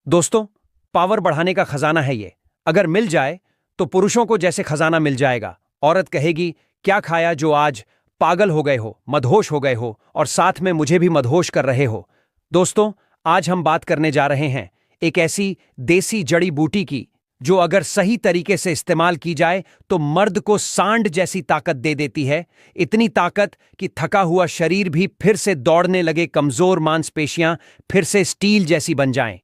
दोस्तों, पावर बढ़ाने का खजाना है ये। अगर मिल जाए तो पुरुषों को जैसे खजाना मिल जाएगा। औरत कहेगी, क्या खाया जो आज पागल हो गए हो, मदहोश हो गए हो और साथ में मुझे भी मदहोश कर रहे हो। दोस्तों, आज हम बात करने जा रहे हैं एक ऐसी देसी जड़ी बूटी की जो अगर सही तरीके से इस्तेमाल की जाए तो मर्द को सांड जैसी ताकत दे देती है। इतनी ताकत कि थका हुआ शरीर भी फिर से दौड़ने लगे, कमजोर मांसपेशियां फिर से स्टील जैसी बन जाएं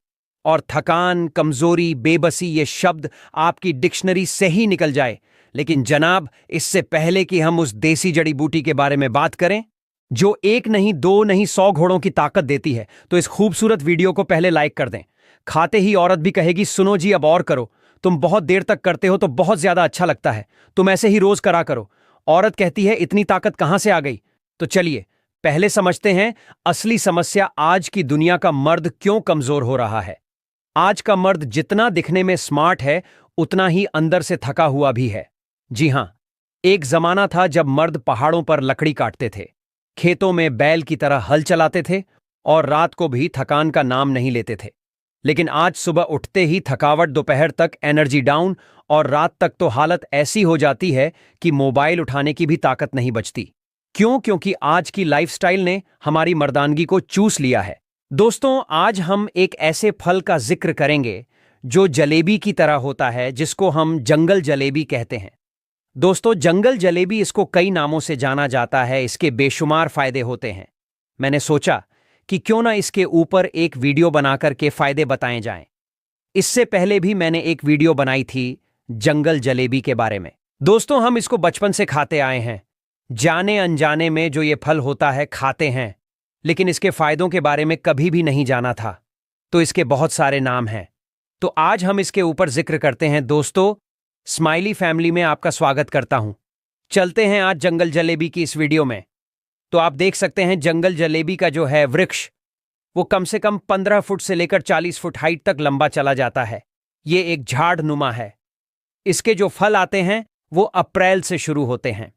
और थकान, कमजोरी, बेबसी ये शब्द आपकी डिक्शनरी से ही निकल जाए। लेकिन जनाब, इससे पहले कि हम उस देसी जड़ी बूटी के बारे में बात करें जो एक नहीं, दो नहीं, 100 घोड़ों की ताकत देती है, तो इस खूबसूरत वीडियो को पहले लाइक कर दें। खाते ही औरत भी कहेगी, सुनो जी अब और करो, तुम बहुत देर तक करते हो तो बहुत ज्यादा अच्छा लगता है, तुम ऐसे ही रोज करा करो। औरत कहती है, इतनी ताकत कहां से आ गई? तो चलिए पहले समझते हैं असली समस्या, आज की दुनिया का मर्द क्यों कमजोर हो रहा है। आज का मर्द जितना दिखने में स्मार्ट है उतना ही अंदर से थका हुआ भी है। जी हां, एक जमाना था जब मर्द पहाड़ों पर लकड़ी काटते थे, खेतों में बैल की तरह हल चलाते थे और रात को भी थकान का नाम नहीं लेते थे। लेकिन आज सुबह उठते ही थकावट, दोपहर तक एनर्जी डाउन और रात तक तो हालत ऐसी हो जाती है कि मोबाइल उठाने की भी ताकत नहीं बचती। क्यों? क्योंकि आज की लाइफस्टाइल ने हमारी मर्दानगी को चूस लिया है। दोस्तों, आज हम एक ऐसे फल का जिक्र करेंगे जो जलेबी की तरह होता है, जिसको हम जंगल जलेबी कहते हैं। दोस्तों, जंगल जलेबी, इसको कई नामों से जाना जाता है, इसके बेशुमार फायदे होते हैं। मैंने सोचा कि क्यों ना इसके ऊपर एक वीडियो बनाकर के फायदे बताए जाएं। इससे पहले भी मैंने एक वीडियो बनाई थी जंगल जलेबी के बारे में। दोस्तों, हम इसको बचपन से खाते आए हैं, जाने अनजाने में जो ये फल होता है खाते हैं, लेकिन इसके फायदों के बारे में कभी भी नहीं जाना था। तो इसके बहुत सारे नाम हैं, तो आज हम इसके ऊपर जिक्र करते हैं। दोस्तों, स्माइली फैमिली में आपका स्वागत करता हूं। चलते हैं आज जंगल जलेबी की इस वीडियो में। तो आप देख सकते हैं जंगल जलेबी का जो है वृक्ष, वो कम से कम 15 फुट से लेकर 40 फुट हाइट तक लंबा चला जाता है। ये एक झाड़ नुमा है। इसके जो फल आते हैं वो अप्रैल से शुरू होते हैं।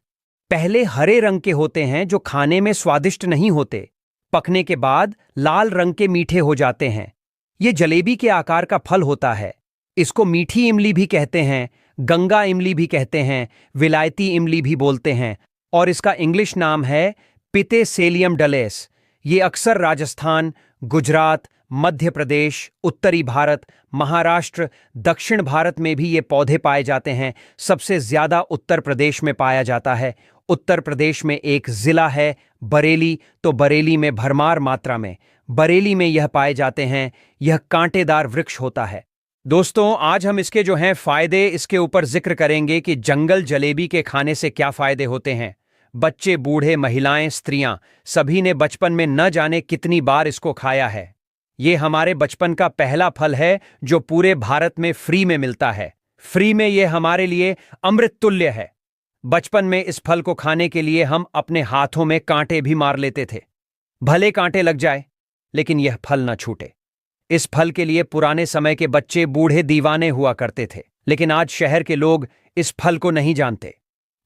पहले हरे रंग के होते हैं जो खाने में स्वादिष्ट नहीं होते, पकने के बाद लाल रंग के मीठे हो जाते हैं। ये जलेबी के आकार का फल होता है। इसको मीठी इमली भी कहते हैं, गंगा इमली भी कहते हैं, विलायती इमली भी बोलते हैं और इसका इंग्लिश नाम है पितेसेलियम डलेस। ये अक्सर राजस्थान, गुजरात, मध्य प्रदेश, उत्तरी भारत, महाराष्ट्र, दक्षिण भारत में भी ये पौधे पाए जाते हैं। सबसे ज्यादा उत्तर प्रदेश में पाया जाता है। उत्तर प्रदेश में एक जिला है बरेली, तो बरेली में भरमार मात्रा में बरेली में यह पाए जाते हैं। यह कांटेदार वृक्ष होता है। दोस्तों, आज हम इसके जो हैं फायदे, इसके ऊपर जिक्र करेंगे कि जंगल जलेबी के खाने से क्या फायदे होते हैं। बच्चे, बूढ़े, महिलाएं, स्त्रियां, सभी ने बचपन में न जाने कितनी बार इसको खाया है। ये हमारे बचपन का पहला फल है जो पूरे भारत में फ्री में मिलता है। फ्री में ये हमारे लिए अमृत तुल्य है। बचपन में इस फल को खाने के लिए हम अपने हाथों में कांटे भी मार लेते थे, भले कांटे लग जाए लेकिन यह फल न छूटे। इस फल के लिए पुराने समय के बच्चे, बूढ़े दीवाने हुआ करते थे, लेकिन आज शहर के लोग इस फल को नहीं जानते।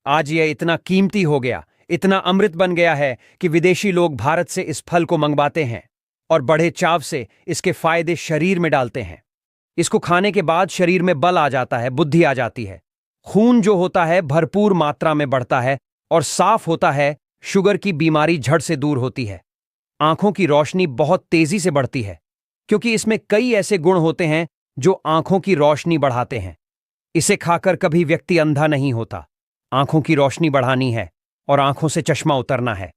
आज यह इतना कीमती हो गया, इतना अमृत बन गया है कि विदेशी लोग भारत से इस फल को मंगवाते हैं और बड़े चाव से इसके फायदे शरीर में डालते हैं। इसको खाने के बाद शरीर में बल आ जाता है, बुद्धि आ जाती है, खून जो होता है भरपूर मात्रा में बढ़ता है और साफ होता है। शुगर की बीमारी झट से दूर होती है। आंखों की रोशनी बहुत तेजी से बढ़ती है, क्योंकि इसमें कई ऐसे गुण होते हैं जो आंखों की रोशनी बढ़ाते हैं। इसे खाकर कभी व्यक्ति अंधा नहीं होता। आंखों की रोशनी बढ़ानी है और आंखों से चश्मा उतरना है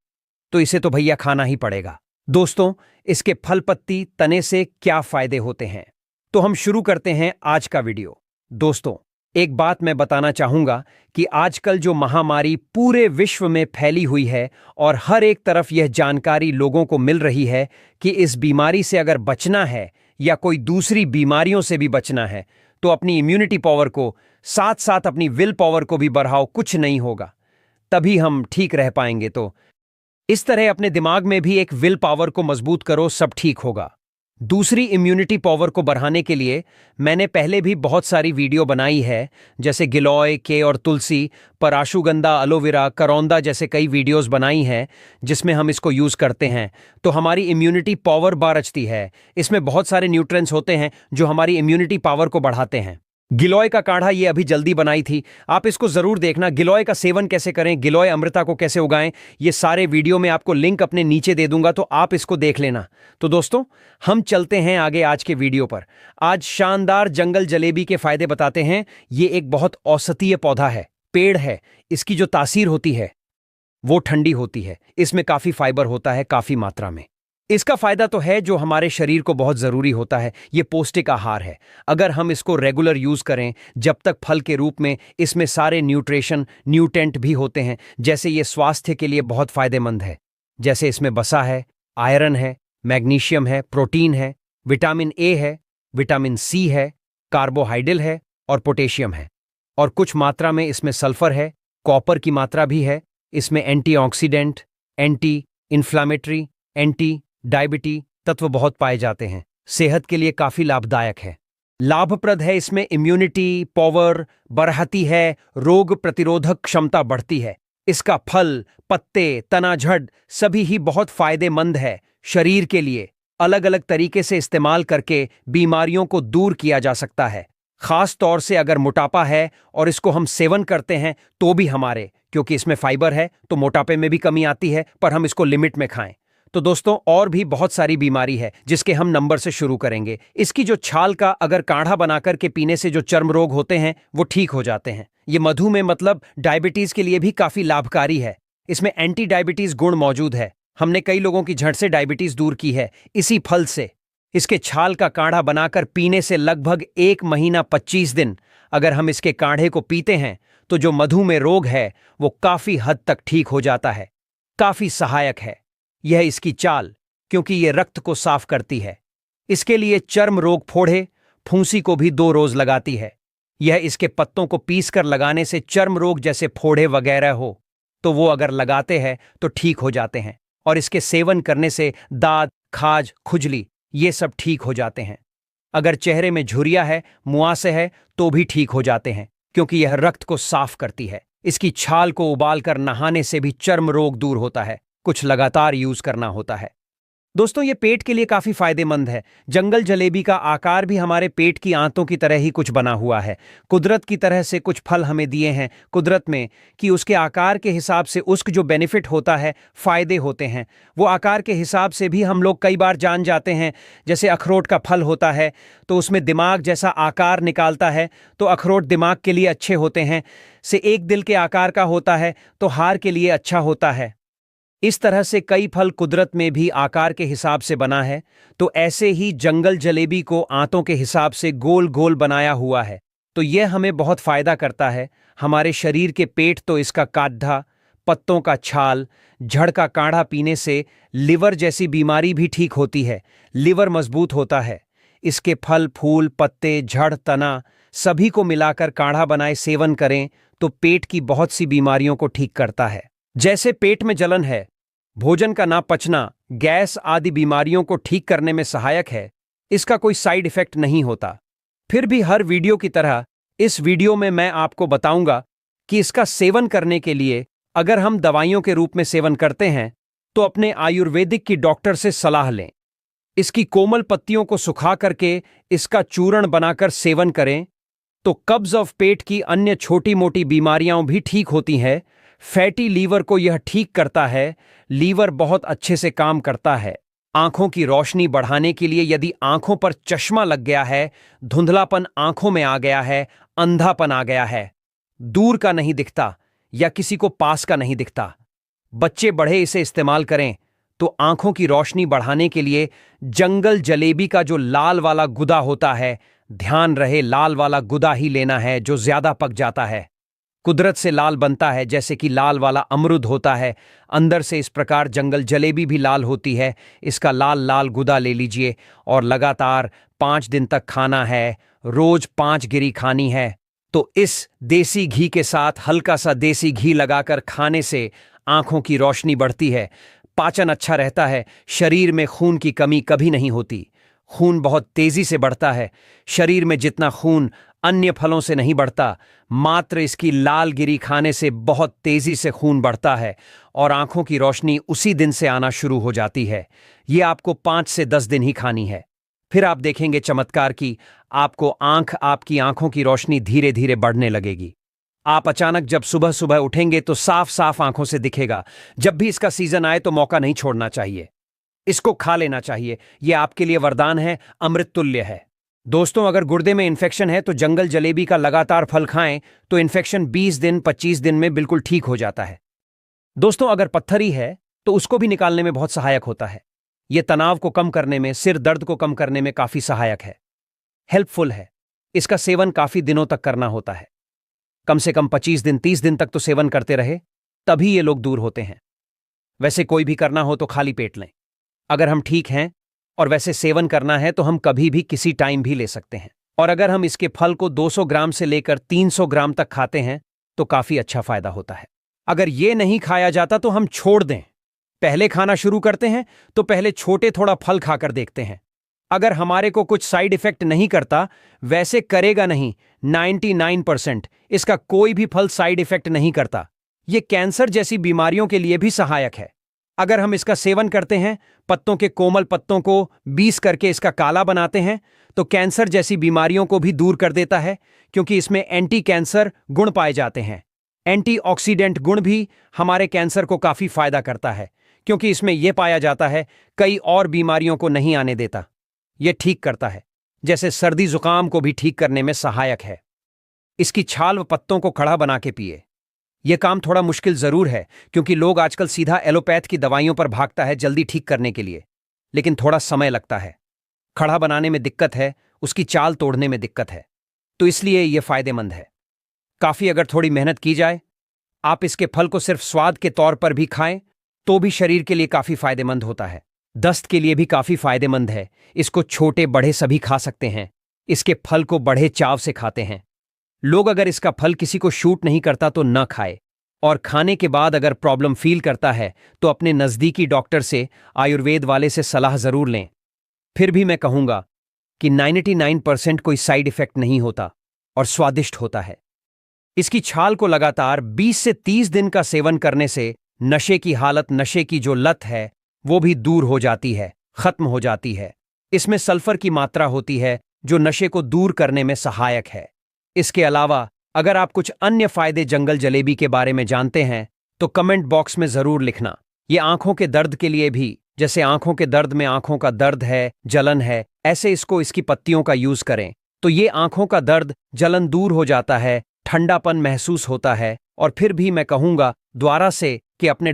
तो इसे तो भैया खाना ही पड़ेगा। दोस्तों, इसके फल, पत्ती, तने से क्या फायदे होते हैं, तो हम शुरू करते हैं आज का वीडियो। दोस्तों, एक बात मैं बताना चाहूंगा कि आजकल जो महामारी पूरे विश्व में फैली हुई है और हर एक तरफ यह जानकारी लोगों को मिल रही है कि इस बीमारी से अगर बचना है या कोई दूसरी बीमारियों से भी बचना है तो अपनी इम्यूनिटी पावर को, साथ साथ अपनी विल पावर को भी बढ़ाओ। कुछ नहीं होगा, तभी हम ठीक रह पाएंगे। तो इस तरह अपने दिमाग में भी एक विल पावर को मजबूत करो, सब ठीक होगा। दूसरी इम्यूनिटी पावर को बढ़ाने के लिए मैंने पहले भी बहुत सारी वीडियो बनाई है, जैसे गिलोय के और तुलसी पर अश्वगंधा, एलोवेरा, करौंदा जैसे कई वीडियोस बनाई हैं जिसमें हम इसको यूज करते हैं तो हमारी इम्यूनिटी पावर बढ़ती है। इसमें बहुत सारे न्यूट्रिएंट्स होते हैं जो हमारी इम्यूनिटी पावर को बढ़ाते हैं। गिलोय का काढ़ा ये अभी जल्दी बनाई थी, आप इसको जरूर देखना। गिलोय का सेवन कैसे करें, गिलोय अमृता को कैसे उगाएं, ये सारे वीडियो में आपको लिंक अपने नीचे दे दूंगा, तो आप इसको देख लेना। तो दोस्तों हम चलते हैं आगे आज के वीडियो पर। आज शानदार जंगल जलेबी के फायदे बताते हैं। ये एक बहुत औषधीय पौधा है, पेड़ है। इसकी जो तासीर होती है वो ठंडी होती है। इसमें काफी फाइबर होता है, काफी मात्रा में। इसका फायदा तो है जो हमारे शरीर को बहुत जरूरी होता है। ये पौष्टिक आहार है। अगर हम इसको रेगुलर यूज करें, जब तक फल के रूप में, इसमें सारे न्यूट्रेंट भी होते हैं, जैसे ये स्वास्थ्य के लिए बहुत फायदेमंद है। जैसे इसमें वसा है, आयरन है, मैग्नीशियम है, प्रोटीन है, विटामिन ए है, विटामिन सी है, कार्बोहाइड्रेट है और पोटेशियम है। और कुछ मात्रा में इसमें सल्फर है, कॉपर की मात्रा भी है। इसमें एंटीऑक्सीडेंट, एंटी इन्फ्लामेटरी, एंटी डायबिटी तत्व बहुत पाए जाते हैं। सेहत के लिए काफी लाभदायक है, लाभप्रद है। इसमें इम्यूनिटी पावर बढ़ती है, रोग प्रतिरोधक क्षमता बढ़ती है। इसका फल, पत्ते, तना, जड़ सभी ही बहुत फायदेमंद है शरीर के लिए। अलग अलग तरीके से इस्तेमाल करके बीमारियों को दूर किया जा सकता है। खास तौर से अगर मोटापा है और इसको हम सेवन करते हैं तो भी क्योंकि इसमें फाइबर है तो मोटापे में भी कमी आती है, पर हम इसको लिमिट में खाएं। तो दोस्तों और भी बहुत सारी बीमारी है जिसके हम नंबर से शुरू करेंगे। इसकी जो छाल का अगर काढ़ा बनाकर के पीने से जो चर्म रोग होते हैं वो ठीक हो जाते हैं। ये मधुमेह मतलब डायबिटीज के लिए भी काफी लाभकारी है। इसमें एंटी डायबिटीज गुण मौजूद है। हमने कई लोगों की झट से डायबिटीज दूर की है इसी फल से। इसके छाल का काढ़ा बनाकर पीने से लगभग 1 महीना 25 दिन अगर हम इसके काढ़े को पीते हैं तो जो मधुमेह रोग है वो काफी हद तक ठीक हो जाता है। काफी सहायक है यह इसकी चाल, क्योंकि यह रक्त को साफ करती है। इसके लिए चर्म रोग, फोड़े, फूंसी को भी 2 रोज लगाती है। यह इसके पत्तों को पीसकर लगाने से चर्म रोग जैसे फोड़े वगैरह हो तो वो अगर लगाते हैं तो ठीक हो जाते हैं। और इसके सेवन करने से दाद, खाज, खुजली ये सब ठीक हो जाते हैं। अगर चेहरे में झुर्रियां है, मुआसे है तो भी ठीक हो जाते हैं, क्योंकि यह रक्त को साफ करती है। इसकी छाल को उबालकर नहाने से भी चर्म रोग दूर होता है। कुछ लगातार यूज करना होता है। दोस्तों ये पेट के लिए काफी फायदेमंद है। जंगल जलेबी का आकार भी हमारे पेट की आंतों की तरह ही कुछ बना हुआ है। कुदरत की तरह से कुछ फल हमें दिए हैं कुदरत में कि उसके आकार के हिसाब से उसका जो बेनिफिट होता है, फायदे होते हैं, वो आकार के हिसाब से भी हम लोग कई बार जान जाते हैं। जैसे अखरोट का फल होता है तो उसमें दिमाग जैसा आकार निकालता है तो अखरोट दिमाग के लिए अच्छे होते हैं। से एक दिल के आकार का होता है तो हार के लिए अच्छा होता है। इस तरह से कई फल कुदरत में भी आकार के हिसाब से बना है, तो ऐसे ही जंगल जलेबी को आंतों के हिसाब से गोल गोल बनाया हुआ है। तो यह हमें बहुत फायदा करता है। हमारे शरीर के पेट तो इसका काढ़ा, पत्तों का छाल, जड़ का काढ़ा पीने से लिवर जैसी बीमारी भी ठीक होती है। लिवर मजबूत होता है। इसके फल, फूल, पत्ते, जड़, तना सभी को मिलाकर काढ़ा बनाए सेवन करें तो पेट की बहुत सी बीमारियों को ठीक करता है। जैसे पेट में जलन है, भोजन का ना पचना, गैस आदि बीमारियों को ठीक करने में सहायक है। इसका कोई साइड इफेक्ट नहीं होता। फिर भी हर वीडियो की तरह इस वीडियो में मैं आपको बताऊंगा कि इसका सेवन करने के लिए अगर हम दवाइयों के रूप में सेवन करते हैं तो अपने आयुर्वेदिक की डॉक्टर से सलाह लें। इसकी कोमल पत्तियों को सुखा करके इसका चूर्ण बनाकर सेवन करें तो कब्ज ऑफ पेट की अन्य छोटी मोटी बीमारियां भी ठीक होती हैं। फैटी लीवर को यह ठीक करता है। लीवर बहुत अच्छे से काम करता है। आंखों की रोशनी बढ़ाने के लिए यदि आंखों पर चश्मा लग गया है, धुंधलापन आंखों में आ गया है, अंधापन आ गया है, दूर का नहीं दिखता या किसी को पास का नहीं दिखता, बच्चे बड़े इसे इस्तेमाल करें तो आंखों की रोशनी बढ़ाने के लिए जंगल जलेबी का जो लाल वाला गुदा होता है, ध्यान रहे लाल वाला गुदा ही लेना है जो ज्यादा पक जाता है। कुदरत से लाल बनता है, जैसे कि लाल वाला अमरूद होता है, अंदर से इस प्रकार जंगल जलेबी भी लाल होती है। इसका लाल लाल गुदा ले लीजिए और लगातार 5 दिन तक खाना है। रोज 5 गिरी खानी है। तो इस देसी घी के साथ हल्का सा देसी घी लगाकर खाने से आंखों की रोशनी बढ़ती है, पाचन अच्छा रहता है, शरीर में खून की कमी कभी नहीं होती। खून बहुत तेजी से बढ़ता है। शरीर में जितना खून अन्य फलों से नहीं बढ़ता, मात्र इसकी लाल गिरी खाने से बहुत तेजी से खून बढ़ता है और आंखों की रोशनी उसी दिन से आना शुरू हो जाती है। ये आपको 5 से 10 दिन ही खानी है। फिर आप देखेंगे चमत्कार की आपकी आंखों की रोशनी धीरे धीरे बढ़ने लगेगी। आप अचानक जब सुबह सुबह उठेंगे तो साफ साफ आंखों से दिखेगा। जब भी इसका सीजन आए तो मौका नहीं छोड़ना चाहिए, इसको खा लेना चाहिए। यह आपके लिए वरदान है, अमृत तुल्य है। दोस्तों, अगर गुर्दे में इन्फेक्शन है तो जंगल जलेबी का लगातार फल खाएं तो इन्फेक्शन 20 दिन 25 दिन में बिल्कुल ठीक हो जाता है। दोस्तों, अगर पत्थरी है तो उसको भी निकालने में बहुत सहायक होता है। यह तनाव को कम करने में, सिर दर्द को कम करने में काफी सहायक है, हेल्पफुल है। इसका सेवन काफी दिनों तक करना होता है, कम से कम 25 दिन 30 दिन तक तो सेवन करते रहे, तभी ये लोग दूर होते हैं। वैसे कोई भी करना हो तो खाली पेट लें। अगर हम ठीक हैं और वैसे सेवन करना है तो हम कभी भी किसी टाइम भी ले सकते हैं। और अगर हम इसके फल को 200 ग्राम से लेकर 300 ग्राम तक खाते हैं तो काफी अच्छा फायदा होता है। अगर ये नहीं खाया जाता तो हम छोड़ दें, पहले खाना शुरू करते हैं तो पहले छोटे थोड़ा फल खाकर देखते हैं। अगर हमारे को कुछ साइड इफेक्ट नहीं करता, वैसे करेगा नहीं, 99% इसका कोई भी फल साइड इफेक्ट नहीं करता। ये कैंसर जैसी बीमारियों के लिए भी सहायक है। अगर हम इसका सेवन करते हैं, पत्तों के कोमल पत्तों को बीस करके इसका काला बनाते हैं तो कैंसर जैसी बीमारियों को भी दूर कर देता है, क्योंकि इसमें एंटी कैंसर गुण पाए जाते हैं। एंटीऑक्सीडेंट गुण भी हमारे कैंसर को काफी फायदा करता है, क्योंकि इसमें यह पाया जाता है कई और बीमारियों को नहीं आने देता। यह ठीक करता है, जैसे सर्दी जुकाम को भी ठीक करने में सहायक है। इसकी छाल व पत्तों को कड़ा बना के पिए। यह काम थोड़ा मुश्किल जरूर है, क्योंकि लोग आजकल सीधा एलोपैथ की दवाइयों पर भागता है जल्दी ठीक करने के लिए, लेकिन थोड़ा समय लगता है। खड़ा बनाने में दिक्कत है, उसकी चाल तोड़ने में दिक्कत है, तो इसलिए यह फायदेमंद है काफी। अगर थोड़ी मेहनत की जाए, आप इसके फल को सिर्फ स्वाद के तौर पर भी खाएं तो भी शरीर के लिए काफी फायदेमंद होता है। दस्त के लिए भी काफी फायदेमंद है। इसको छोटे बड़े सभी खा सकते हैं। इसके फल को बड़े चाव से खाते हैं लोग। अगर इसका फल किसी को शूट नहीं करता तो न खाए, और खाने के बाद अगर प्रॉब्लम फील करता है तो अपने नजदीकी डॉक्टर से, आयुर्वेद वाले से सलाह जरूर लें। फिर भी मैं कहूंगा कि 99% कोई साइड इफेक्ट नहीं होता और स्वादिष्ट होता है। इसकी छाल को लगातार 20 से 30 दिन का सेवन करने से नशे की हालत, नशे की जो लत है वो भी दूर हो जाती है, खत्म हो जाती है। इसमें सल्फर की मात्रा होती है जो नशे को दूर करने में सहायक है। इसके अलावा अगर आप कुछ अन्य फायदे जंगल जलेबी के बारे में जानते हैं तो कमेंट बॉक्स में जरूर लिखना। ये आंखों के दर्द के लिए भी, जैसे आंखों के दर्द में आंखों का दर्द है, जलन है, ऐसे इसकी पत्तियों का यूज करें तो ये आंखों का दर्द, जलन दूर हो जाता है, ठंडापन महसूस होता है। और फिर भी मैं कहूंगा दोबारा से कि अपने